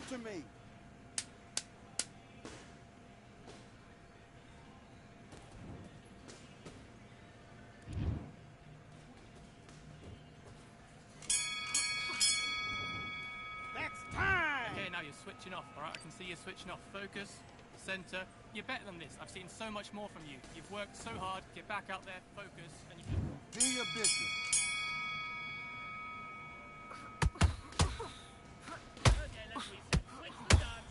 to me. That's time! Okay, now you're switching off, alright? I can see you're switching off. Focus, center. You're better than this. I've seen so much more from you. You've worked so hard. Get back out there, focus, and you can... Do your business. Okay, let's reset. Switch the stance.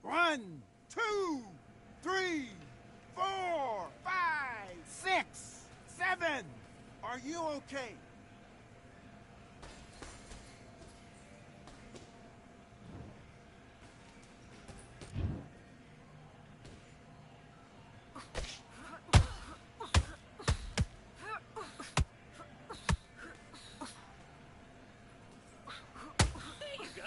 One, two, three, 4, 5, 6, 7. Are you okay? There you go.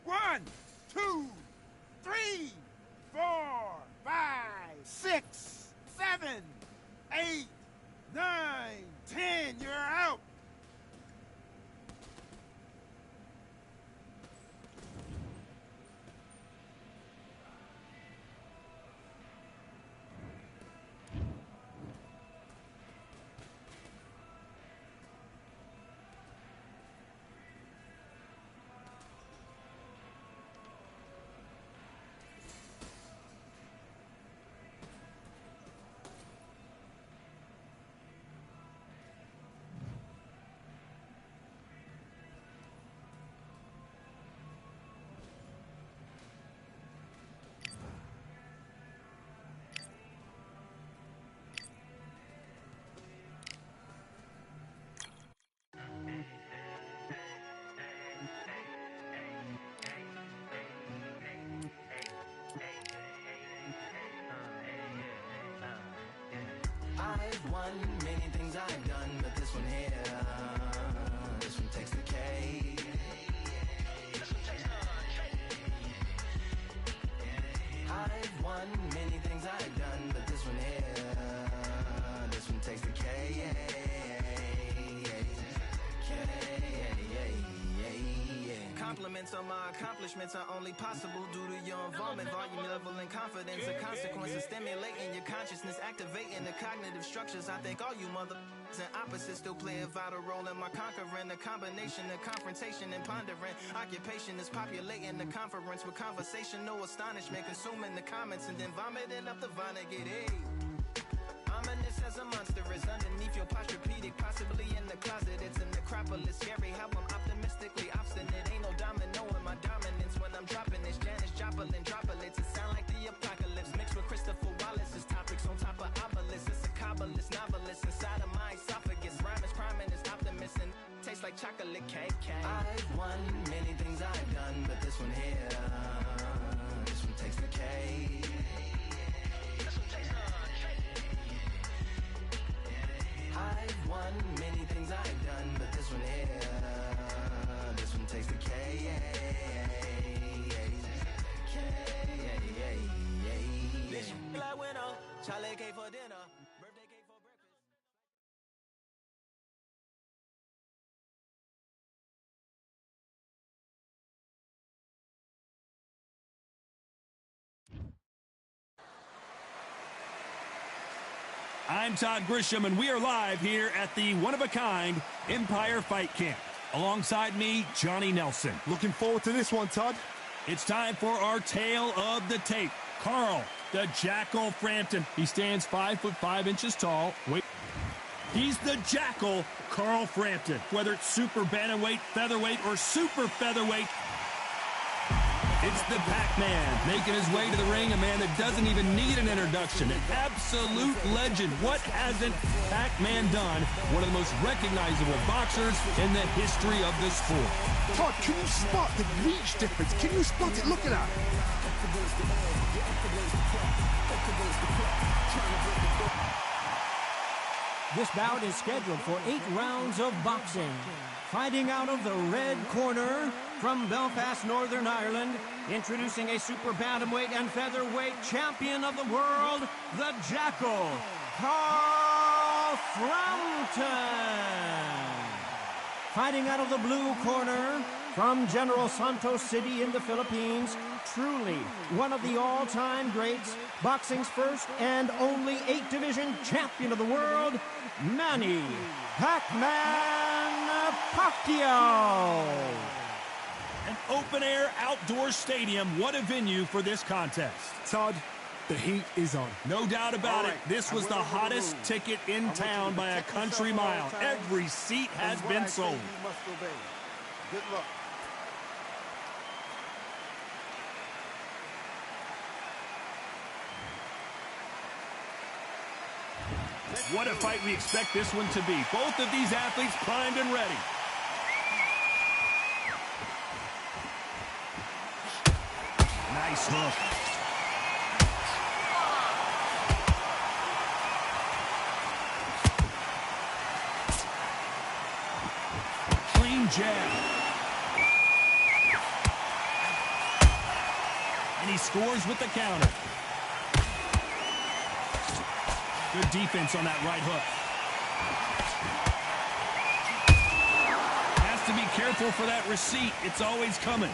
One, two, three, 4, 5, 6, 7, 8, 9, 10. You're out. I've won many things I've done, but this one here, this one takes the cake. I've won many things I've done, but this one here, this one takes the cake. Compliments on my accomplishments are only possible due to your involvement, volume, level, and confidence. The consequences stimulating your consciousness, activating the cognitive structures. I think all you and opposites still play a vital role in my conquering. The combination of confrontation and pondering. Occupation is populating the conference with conversation, no astonishment, consuming the comments and then vomiting up the Vonnegut. Hey. Ominous as a monster is underneath your posturepedic, possibly in the closet. It's a necropolis, scary how I'm optimistically obstinate. Ain't no domino in my dominance when I'm dropping this. Janis Joplin droplets, it sound like the apocalypse mixed with Christopher Wallace's topics on top of obelisks. It's a kabbalist novelist inside of my esophagus. Rhyme is priming, is optimist and tastes like chocolate cake. I've won many things I've done, but this one here, this one takes the cake. I've won many things I've done, but this one here, this one takes the cake. Bitch, like winner, Charlie cake for dinner, birthday cake for breakfast. I'm Todd Grisham, and we are live here at the one-of-a-kind Empire Fight Camp. Alongside me, Johnny Nelson. Looking forward to this one, Todd. It's time for our tale of the tape. Carl, the Jackal Frampton. He stands 5'5" tall. He's the Jackal, Carl Frampton. Whether it's super bantamweight, featherweight, or super featherweight, it's the Pac-Man making his way to the ring, a man that doesn't even need an introduction. An absolute legend. What hasn't Pac-Man done? One of the most recognizable boxers in the history of the sport. Todd, can you spot the reach difference? Can you spot it? Look at that. This bout is scheduled for 8 rounds of boxing. Fighting out of the red corner from Belfast, Northern Ireland, introducing a super bantamweight and featherweight champion of the world, the Jackal, Carl Frampton. Fighting out of the blue corner from General Santos City in the Philippines, truly one of the all-time greats, boxing's first and only 8-division champion of the world, Manny Pac-Man Pacquiao. An open-air outdoor stadium. What a venue for this contest. Todd, the heat is on. No doubt about it. This was the hottest ticket in town by a country mile. Every seat has been sold. Good luck. What a fight we expect this one to be. Both of these athletes primed and ready. Nice hook. Clean jab. And he scores with the counter. Good defense on that right hook. Has to be careful for that receipt. It's always coming.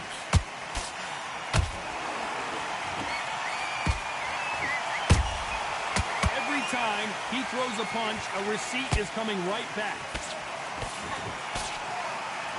Every time he throws a punch, a receipt is coming right back.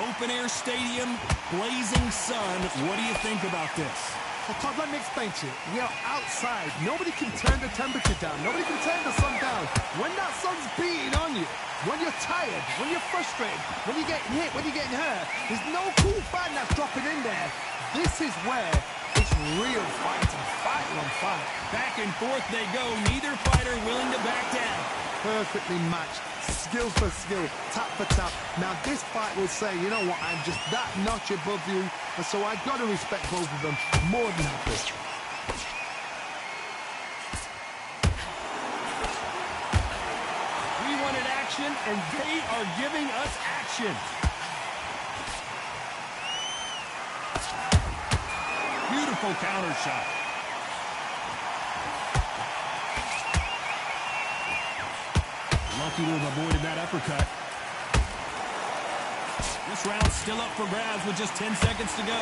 Open air stadium, blazing sun. What do you think about this? Well, Todd, let me explain to you. We are outside. Nobody can turn the temperature down. Nobody can turn the sun down. When that sun's beating on you, when you're tired, when you're frustrated, when you're getting hit, when you're getting hurt, there's no cool fan that's dropping in there. This is where it's real fighting. Fight on fight. Back and forth they go. Neither fighter willing to back down. Perfectly matched. Skill for skill, tap for tap. Now this fight will say, you know what, I'm just that notch above you, and so I've got to respect both of them more than happy. We wanted action, and they are giving us action. Beautiful counter shot. Lucky to have avoided that uppercut. This round's still up for grabs with just 10 seconds to go.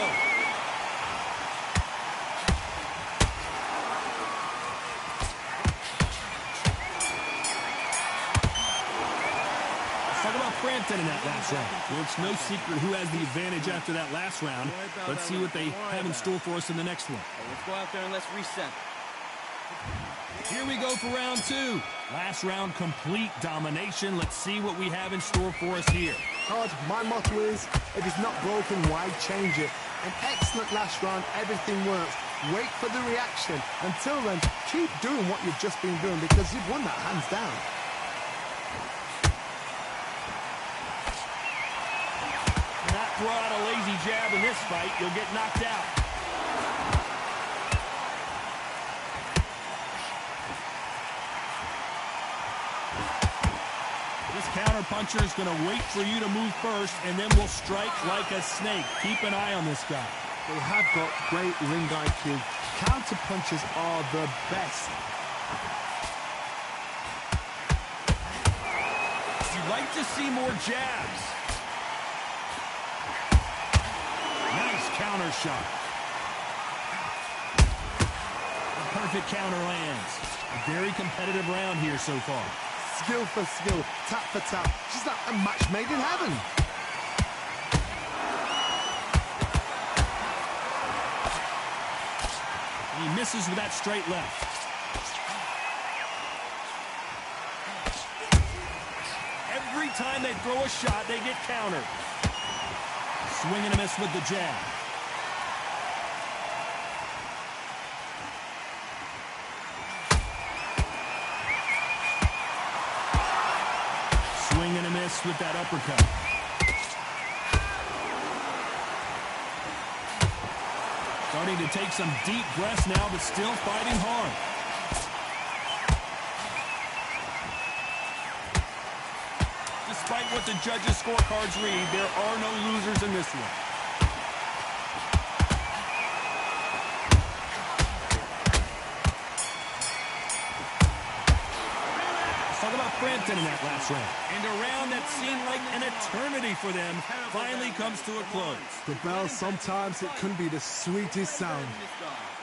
Let's talk about Frampton in that last round. Well, it's no secret who has the advantage after that last round. Let's see what they have in store for us in the next one. Let's go out there and let's reset. Here we go for round 2. Last round, complete domination. Let's see what we have in store for us here. Todd, my motto is, if it's not broken, why change it? An excellent last round, everything works. Wait for the reaction. Until then, keep doing what you've just been doing because you've won that hands down. Not throw out a lazy jab in this fight, you'll get knocked out. This counter-puncher is going to wait for you to move first, and then will strike like a snake. Keep an eye on this guy. They have got great ring IQ. Counter-punches are the best. You'd like to see more jabs. Nice counter shot. A perfect counter lands. A very competitive round here so far. Skill for skill, tap for tap. She's like a match made in heaven. He misses with that straight left. Every time they throw a shot, they get countered. Swing and a miss with the jab. Swing and a miss with that uppercut. Starting to take some deep breaths now, but still fighting hard. Despite what the judges' scorecards read, there are no losers in this one. Let's talk about Frampton in that last round. And a round that seemed like an eternity for them finally comes to a close. The bell, sometimes it can be the sweetest sound.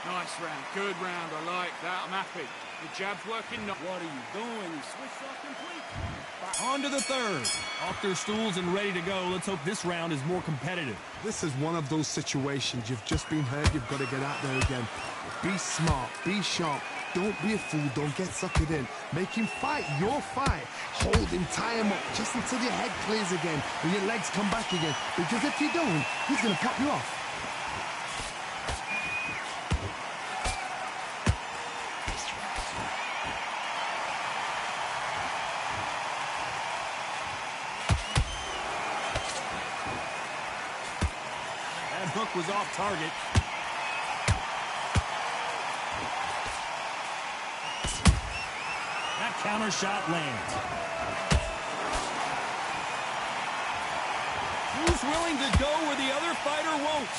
Nice round, good round, I like that, I'm happy. The jab's working. What are you doing? He switched off completely. On to the third. Off their stools and ready to go. Let's hope this round is more competitive. This is one of those situations. You've just been hurt. You've got to get out there again. Be smart. Be sharp. Don't be a fool. Don't get suckered in. Make him fight your fight. Hold him. Tie him up just until your head clears again and your legs come back again. Because if you don't, he's going to pop you off. Hook was off target. That counter shot lands. Who's willing to go where the other fighter won't?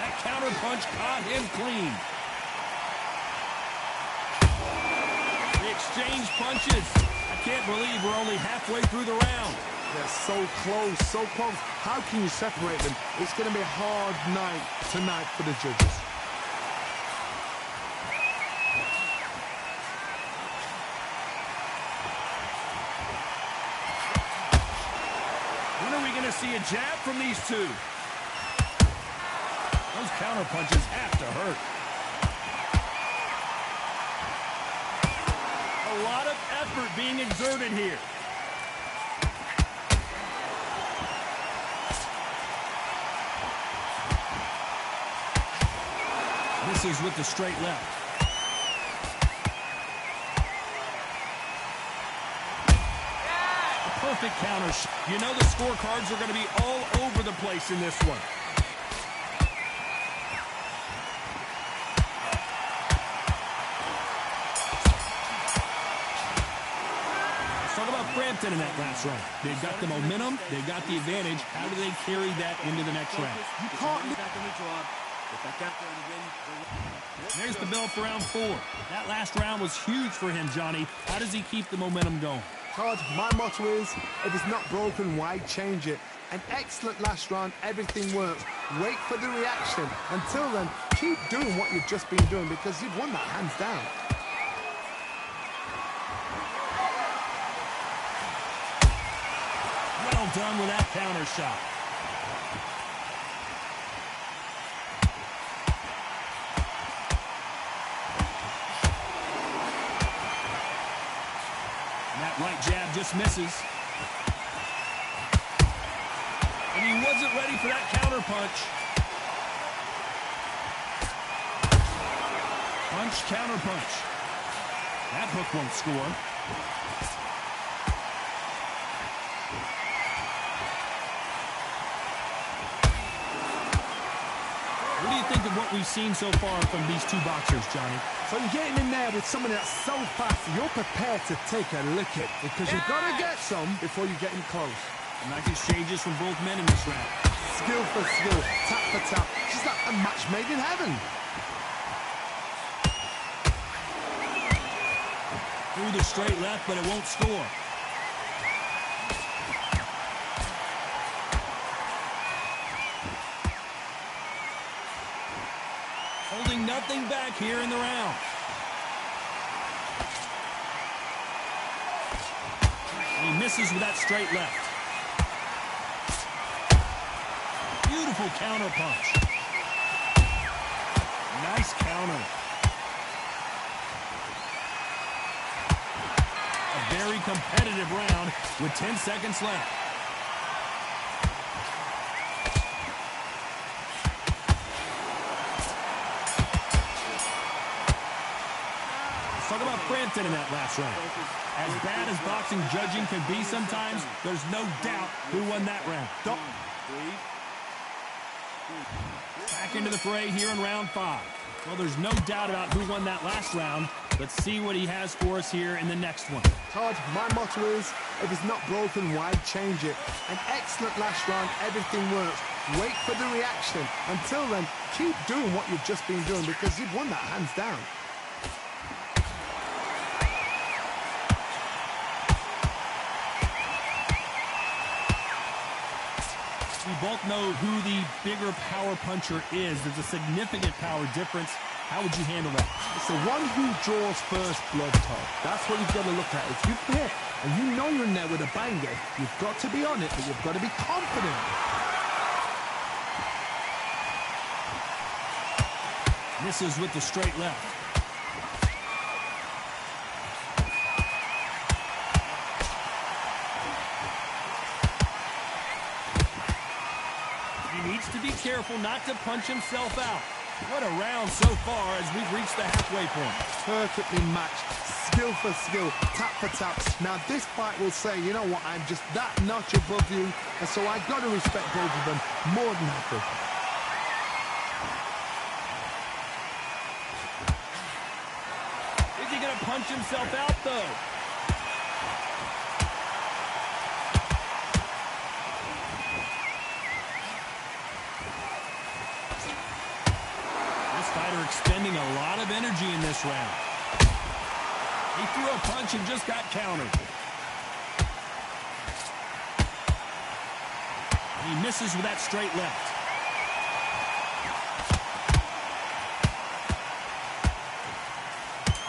That counter punch caught him clean. They exchange punches. I can't believe we're only halfway through the round. They're so close, so close. How can you separate them? It's going to be a hard night tonight for the judges. When are we going to see a jab from these two? Those counter punches have to hurt. A lot of effort being exerted here. Misses with the straight left. A perfect counter. You know the scorecards are going to be all over the place in this one. Let's talk about Frampton in that last round. They've got the momentum. They've got the advantage. How do they carry that into the next round? You can't... There's the bell for round 4. That last round was huge for him, Johnny. How does he keep the momentum going? Todd, my motto is, if it's not broken, why change it? An excellent last round, everything works. Wait for the reaction. Until then, keep doing what you've just been doing because you've won that hands down. Well done with that counter shot. That right jab just misses. And he wasn't ready for that counter punch. Punch, counter punch. That hook won't score. What do you think of what we've seen so far from these two boxers, Johnny? So you're getting in there with someone that's so fast, you're prepared to take a licking because you've got to get some before you get in close. Nice exchanges from both men in this round. Skill for skill, tap for tap. She's like a match made in heaven. Through the straight left, but it won't score. Holding nothing back here in the round. misses with that straight left. Beautiful counter punch. Nice counter. A very competitive round with 10 seconds left. Let's talk about Frampton in that last round. As bad as boxing judging can be sometimes, there's no doubt who won that round. Back into the fray here in round 5. Well, there's no doubt about who won that last round. Let's see what he has for us here in the next one. Todd, my motto is, if it's not broken, why change it? An excellent last round, everything works. Wait for the reaction. Until then, keep doing what you've just been doing because you've won that hands down. We both know who the bigger power puncher is. There's a significant power difference. How would you handle that? It's the one who draws first blood, Todd. That's what you've got to look at. If you hit and you know you're in there with a banger, you've got to be on it, but you've got to be confident. Misses with the straight left. Needs to be careful not to punch himself out. What a round so far as we've reached the halfway point. Perfectly matched, skill for skill, tap for tap. Now this fight will say, you know what, I'm just that notch above you, and so I got to respect both of them more than happy. Is he going to punch himself out, though? Expending a lot of energy in this round. He threw a punch and just got countered. He misses with that straight left.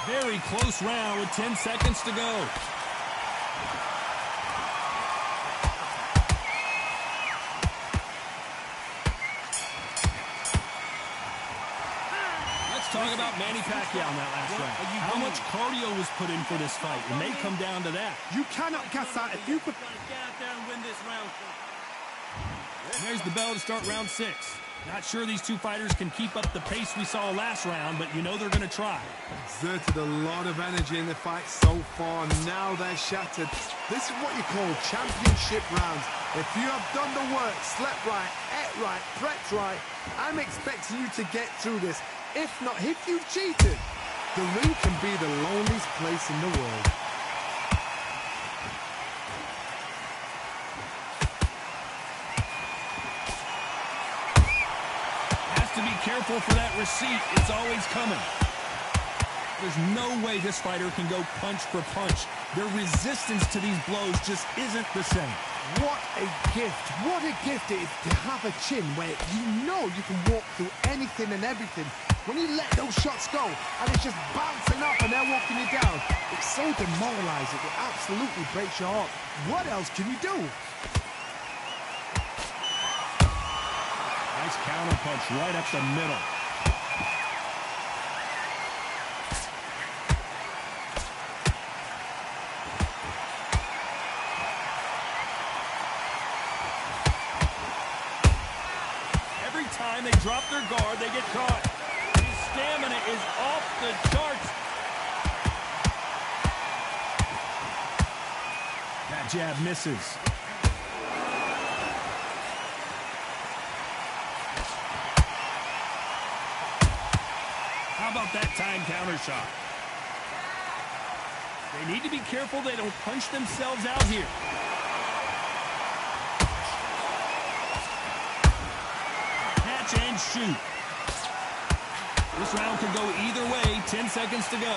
Very close round with 10 seconds to go. Talk about Manny Pacquiao in that last round. How much cardio was put in for this fight? It may come down to that. You cannot guess that. If you could Get out there and win this round. There's the bell to start round 6. Not sure these two fighters can keep up the pace we saw last round, but you know they're going to try. Exerted a lot of energy in the fight so far. Now they're shattered. This is what you call championship rounds. If you have done the work, slept right, ate right, prepped right, I'm expecting you to get through this. If not, if you've cheated, the ring can be the loneliest place in the world. Has to be careful for that receipt. It's always coming. There's no way this fighter can go punch for punch. Their resistance to these blows just isn't the same. What a gift. What a gift it is to have a chin where you know you can walk through anything and everything. When you let those shots go and it's just bouncing up and they're walking you down, it's so demoralizing. It absolutely breaks your heart. What else can you do? Nice counter punch right up the middle. Every time they drop their guard, they get caught. His stamina is off the charts. That jab misses. How about that time counter shot? They need to be careful they don't punch themselves out here. Catch and shoot. This round could go either way. 10 seconds to go.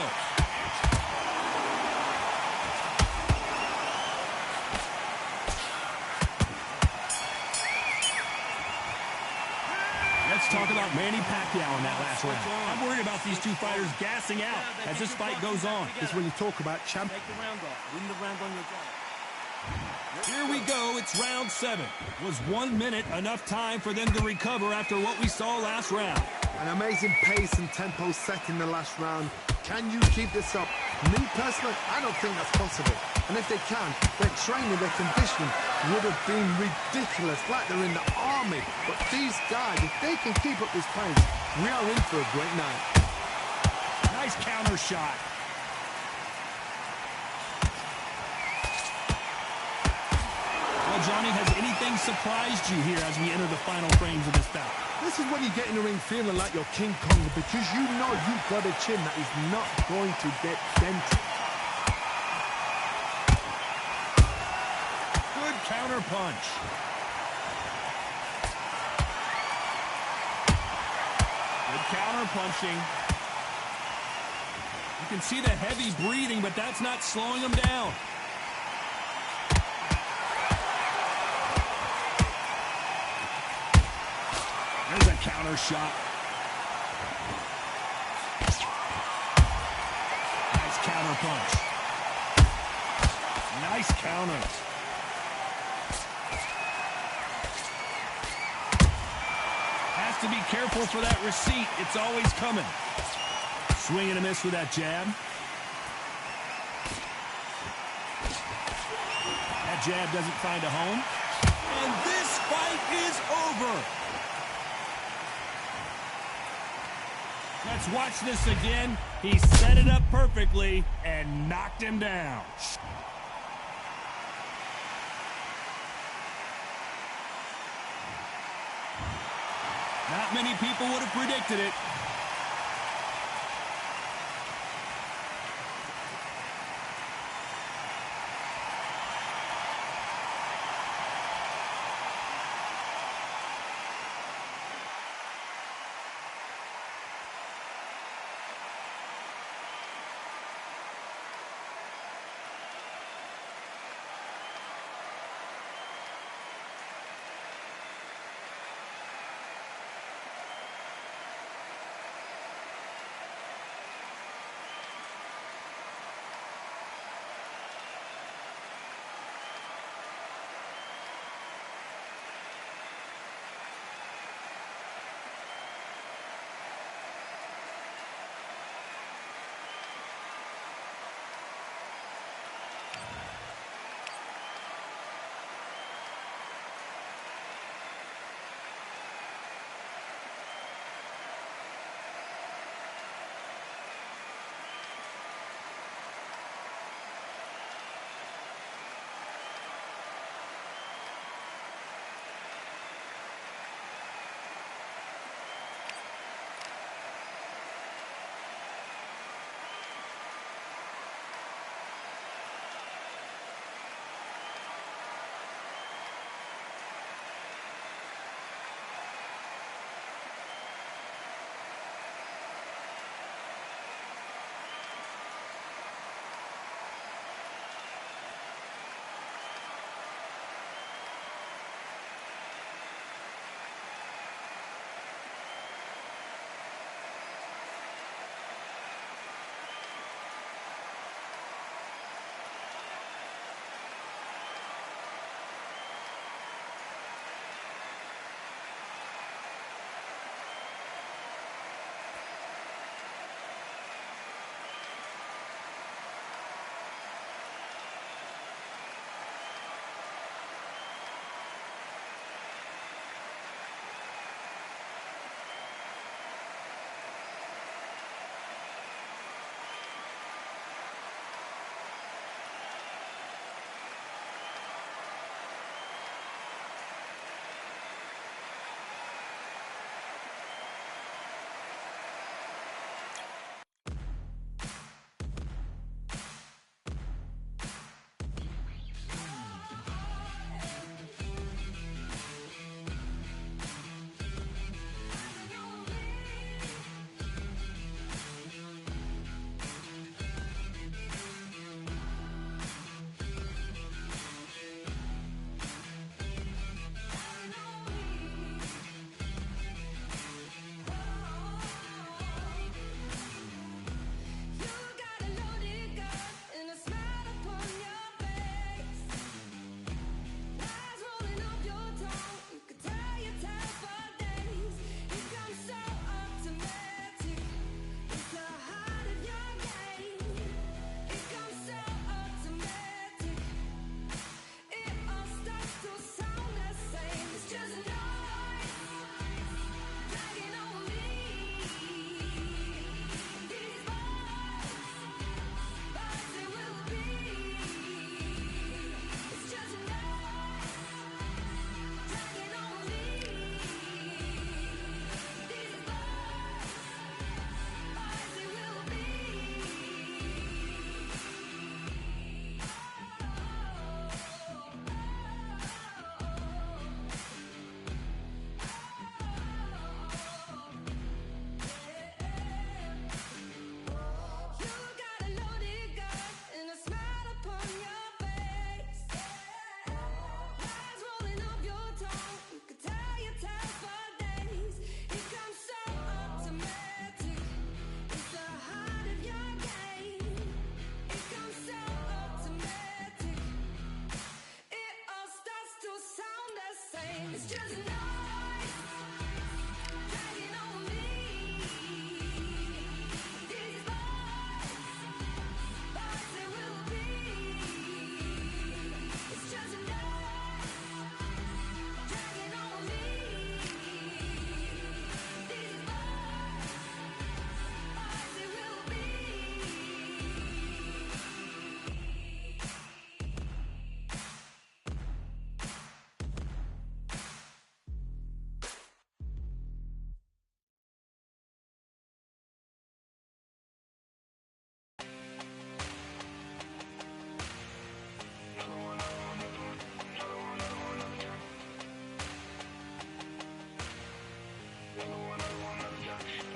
Let's talk about Manny Pacquiao in that last round. I'm worried about these two fighters gassing out as this fight goes on. It's when you talk about champion. Take the round off. Win the round on your job. Here we go. It's round 7. Was 1 minute enough time for them to recover after what we saw last round? An amazing pace and tempo set in the last round. Can you keep this up? Me personally, I don't think that's possible. And if they can, their training, their conditioning would have been ridiculous, like they're in the army. But these guys, if they can keep up this pace, we are in for a great night. Nice counter shot. Well, Johnny, has anything surprised you here as we enter the final frames of this bout? This is when you get in the ring feeling like you're King Kong, because you know you've got a chin that is not going to get dented. Good counter punch. Good counter punching. You can see the heavy breathing, but that's not slowing him down. There's a counter shot. Nice counter punch. Nice counter. Has to be careful for that receipt. It's always coming. Swing and a miss with that jab. That jab doesn't find a home. And this fight is over. Let's watch this again. He set it up perfectly and knocked him down. Not many people would have predicted it.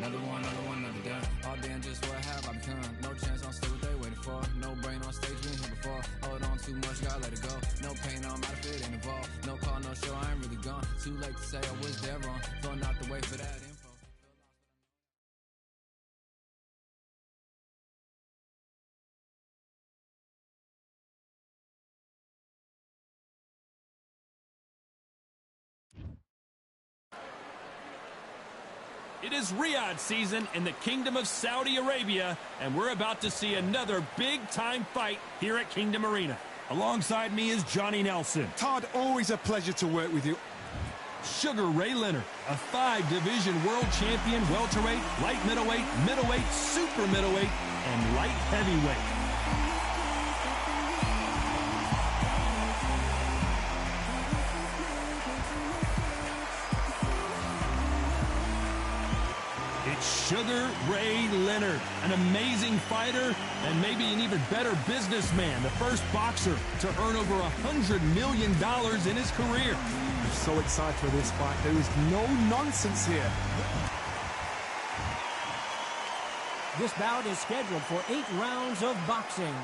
Another day. All day and just what have I become? No chance, I'll stay what they waiting for. No brain on stage, been here before. Hold on too much, gotta let it go. No pain, I'm out of it, ain't involved. No call, no show, I ain't really gone. Too late to say I was there wrong. Throwing out the way for that info. It is Riyadh season in the Kingdom of Saudi Arabia, and we're about to see another big-time fight here at Kingdom Arena. Alongside me is Johnny Nelson. Todd, always a pleasure to work with you. Sugar Ray Leonard, a 5-division world champion, welterweight, light middleweight, super middleweight, and light heavyweight. Sugar Ray Leonard, an amazing fighter and maybe an even better businessman, the first boxer to earn over $100 million in his career. I'm so excited for this fight. There is no nonsense here. This bout is scheduled for 8 rounds of boxing.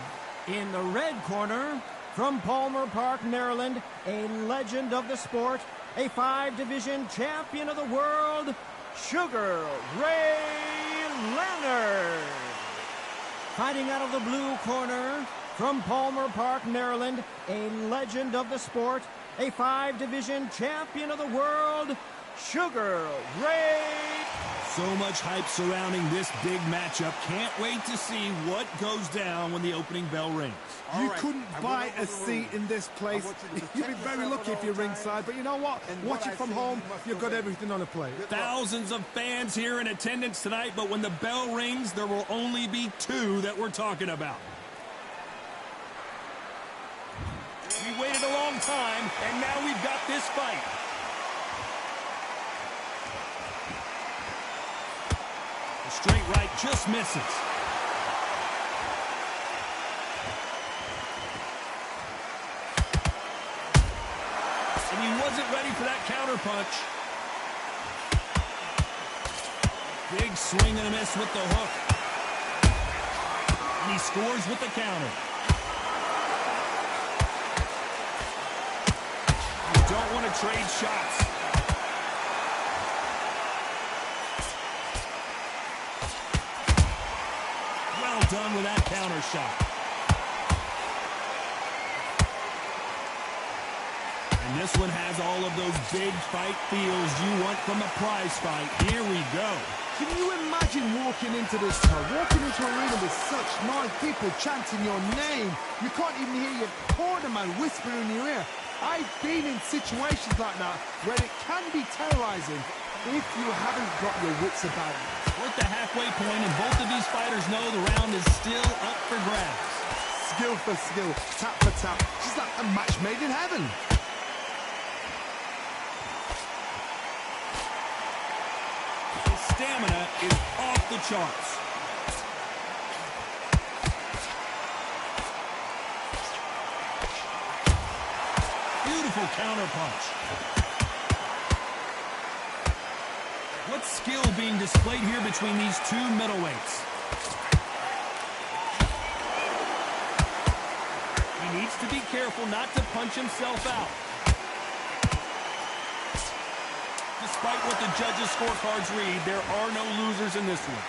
In the red corner, from Palmer Park, Maryland, a legend of the sport, a 5-division champion of the world, Sugar Ray Leonard. Fighting out of the blue corner, from Palmer Park, Maryland, a legend of the sport, a 5-division champion of the world, Sugar Ray. So much hype surrounding this big matchup. Can't wait to see what goes down when the opening bell rings. You couldn't buy a seat in this place. You'd be very lucky if you're ringside, but you know what? Watch it from home, you've got everything on a plate. Thousands of fans here in attendance tonight, but when the bell rings, there will only be 2 that we're talking about. We waited a long time, and now we've got this fight. The straight right just misses. And he wasn't ready for that counter punch. Big swing and a miss with the hook. And he scores with the counter. You don't want to trade shots. Well done with that counter shot. And this one has all of those big fight feels you want from a prize fight. Here we go. Can you imagine walking into this town, walking into an arena with such noise, people chanting your name? You can't even hear your cornerman whispering in your ear. I've been in situations like that where it can be terrorizing if you haven't got your wits about you. We're at the halfway point, and both of these fighters know the round is still up for grabs. Skill for skill, tap for tap. Just like a match made in heaven. His stamina is off the charts. Beautiful counter punch. What skill being displayed here between these 2 middleweights? He needs to be careful not to punch himself out. Despite what the judges' scorecards read, there are no losers in this one.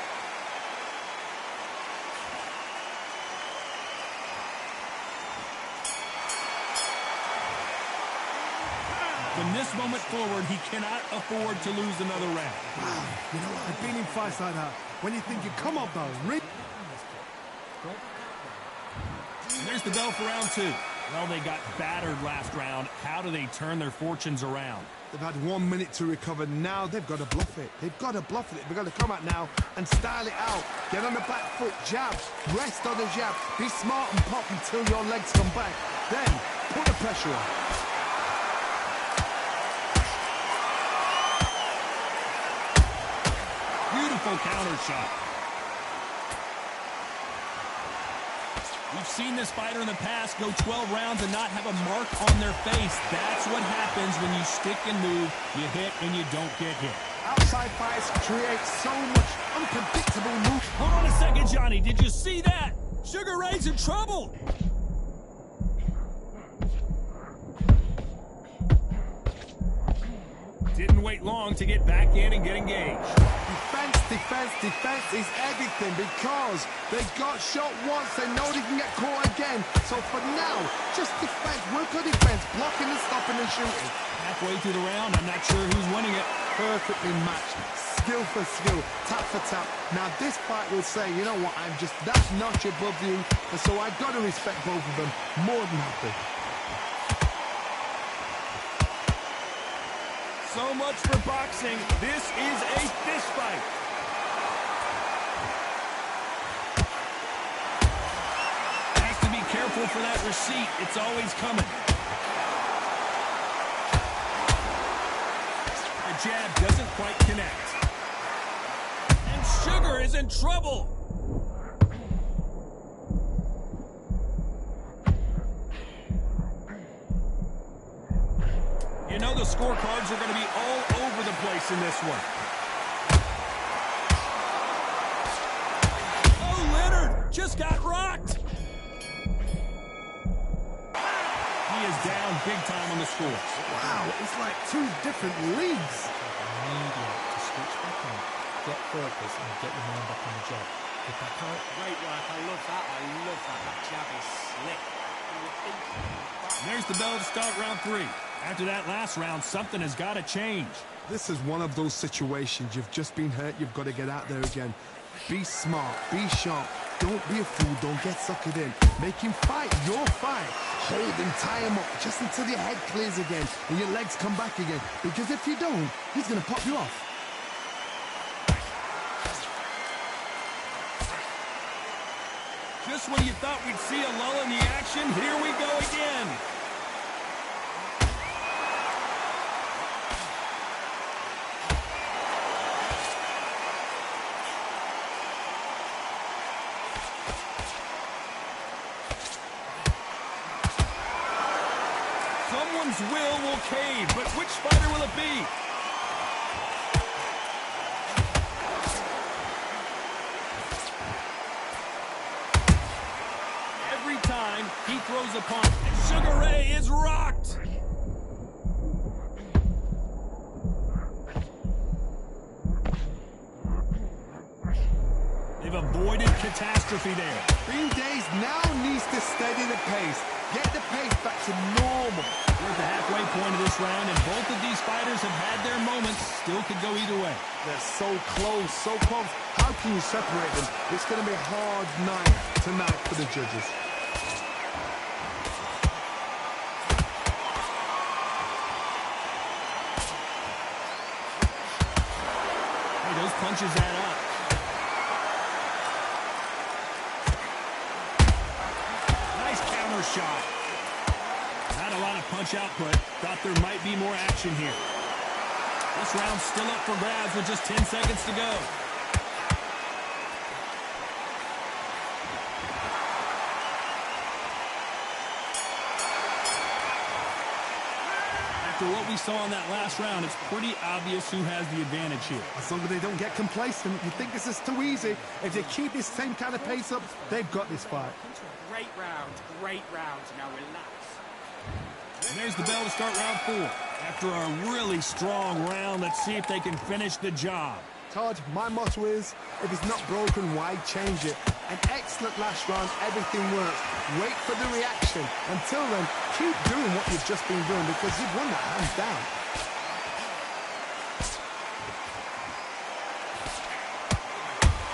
From this moment forward, he cannot afford to lose another round. Wow, you know what? I've been in fights like that. When you think you come on, though, And there's the bell for round 2. Well, they got battered last round. How do they turn their fortunes around? They've had 1 minute to recover. Now they've got to bluff it. They've got to bluff it. They've got to come out now and style it out. Get on the back foot, jab, rest on the jab. Be smart and pop until your legs come back. Then put the pressure on. Beautiful counter shot. We've seen this fighter in the past go 12 rounds and not have a mark on their face. That's what happens when you stick and move. You hit and you don't get hit. Outside fights create so much unpredictable movement. Hold on a second, Johnny. Did you see that? Sugar Ray's in trouble. Didn't wait long to get back in and get engaged. Defense, defense, defense is everything because they got shot once. They know they can get caught again. So for now, just defense. Work on defense, blocking and stopping and shooting. Halfway through the round, I'm not sure who's winning it. Perfectly matched. Skill for skill, tap for tap. Now this fight will say, you know what, I'm just that notch above you. And so I got to respect both of them. More than happy. So much for boxing. This is a fist fight. Has to be careful for that receipt. It's always coming. The jab doesn't quite connect. And Sugar is in trouble. You know the scorecards are going to be all over the place in this one. Oh, Leonard just got rocked. He is down big time on the scores. Wow, it's like two different leagues. Immediate to switch back on, get focus and get your mind back on the job. If that can't... Great work, I love that. That jab is slick. And there's the bell to start round 3. After that last round, something has got to change. This is one of those situations. You've just been hurt. You've got to get out there again. Be smart. Be sharp. Don't be a fool. Don't get suckered in. Make him fight your fight. Hold him, tie him up just until your head clears again and your legs come back again. Because if you don't, he's going to pop you off. Just when you thought we'd see a lull in the action, here we go again. Someone's will cave, but which fighter will it be? Every time he throws a punch, Sugar Ray is rocked. They've avoided catastrophe there. Green Days now needs to steady the pace. Get the pace back to normal. We're at the halfway point of this round, and both of these fighters have had their moments. Still could go either way. They're so close, so close. How can you separate them? It's going to be a hard night tonight for the judges. Hey, those punches add up. Shot. Not a lot of punch output. Thought there might be more action here. This round's still up for grabs with just 10 seconds to go. After what we saw in that last round, it's pretty obvious who has the advantage here. As long as they don't get complacent, you think this is too easy. If they keep this same kind of pace up, they've got this fight. Great round, great round. Now relax. And there's the bell to start round 4. After a really strong round, let's see if they can finish the job. Todd, my motto is, if it's not broken, why change it? An excellent last round, everything works. Wait for the reaction. Until then, keep doing what you've just been doing because you've won that hands down.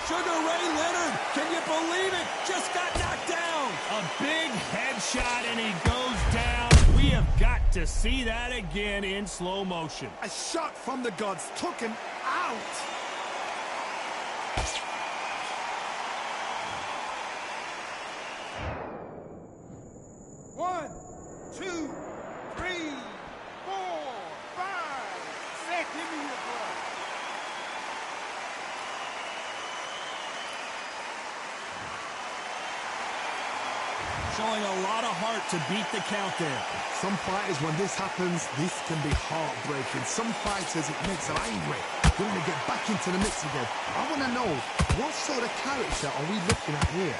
Sugar Ray Leonard, can you believe it? Just got knocked down. A big headshot and he goes down. We have got to see that again in slow motion. A shot from the gods took him out. One, two, three, four, five, six. Give me your ball. Showing a lot of heart to beat the count there. Some fighters, when this happens, this can be heartbreaking. Some fighters, it makes them angry. They want to get back into the mix again. I want to know, what sort of character are we looking at here?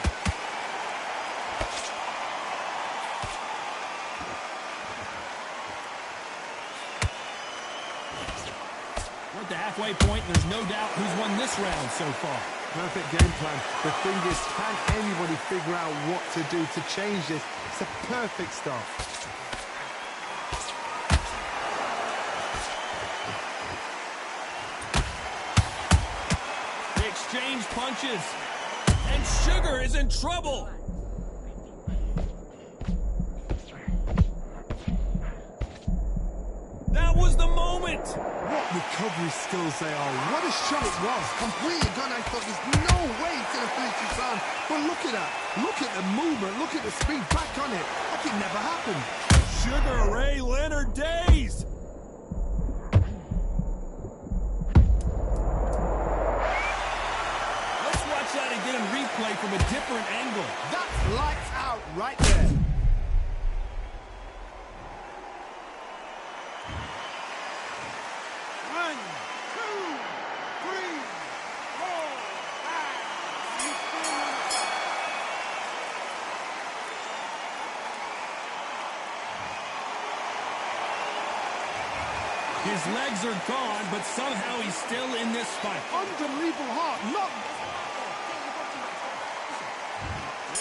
We're at the halfway point, and there's no doubt who's won this round so far. Perfect game plan. The thing is, can anybody figure out what to do to change this? It's a perfect start. They exchange punches, and Sugar is in trouble. That was the moment. What recovery skills they are. What a shot it was. Completely gone. I thought there's no way he's going to finish this round. But look at that. Look at the movement. Look at the speed. Back on it. Like it never happened. Sugar Ray Leonard dazed. Let's watch that again in replay from a different angle. That's lights out right there. One, two, three, four, five, six, His legs are gone, but somehow he's still in this fight. Unbelievable heart. Not...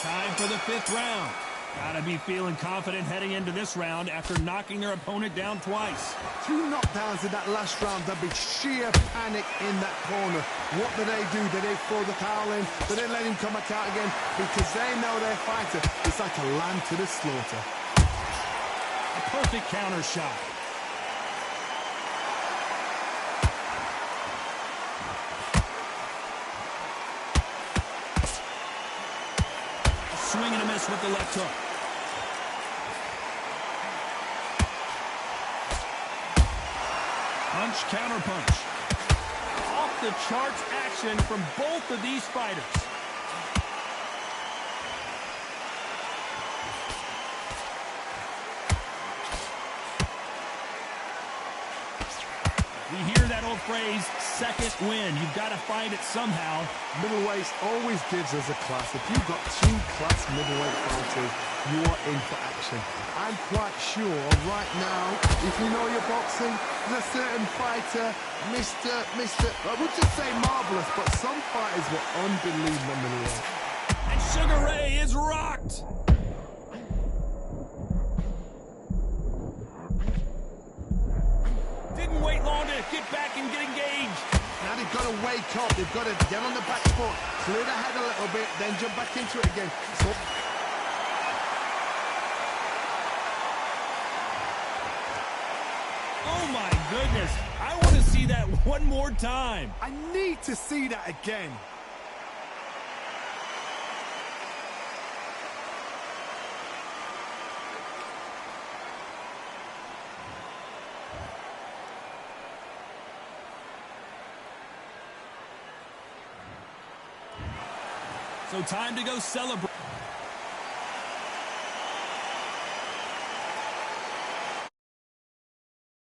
Time for the 5th round. Gotta be feeling confident heading into this round after knocking their opponent down twice. 2 knockdowns in that last round. There'll be sheer panic in that corner. What do? Do they throw the towel in? Do they let him come back out again? Because they know their fighter is like a lamb to the slaughter. A perfect counter shot. Swing and a miss with the left hook. Punch, counter punch. Off the charts action from both of these fighters. We hear that old phrase, second win. You've got to find it somehow. Middleweight always gives us a class. If you've got 2 class middleweight fighters, you are in for action. I'm quite sure right now, if you know your boxing, there's a certain fighter, I would just say marvelous, but some fighters were unbelievable middleweight. And Sugar Ray is rocked. Didn't wait long to get back and get engaged. Now they've got to wake up. They've got to get on the back foot, clear the head a little bit, then jump back into it again. So oh my goodness. I want to see that one more time. I need to see that again. So time to go celebrate.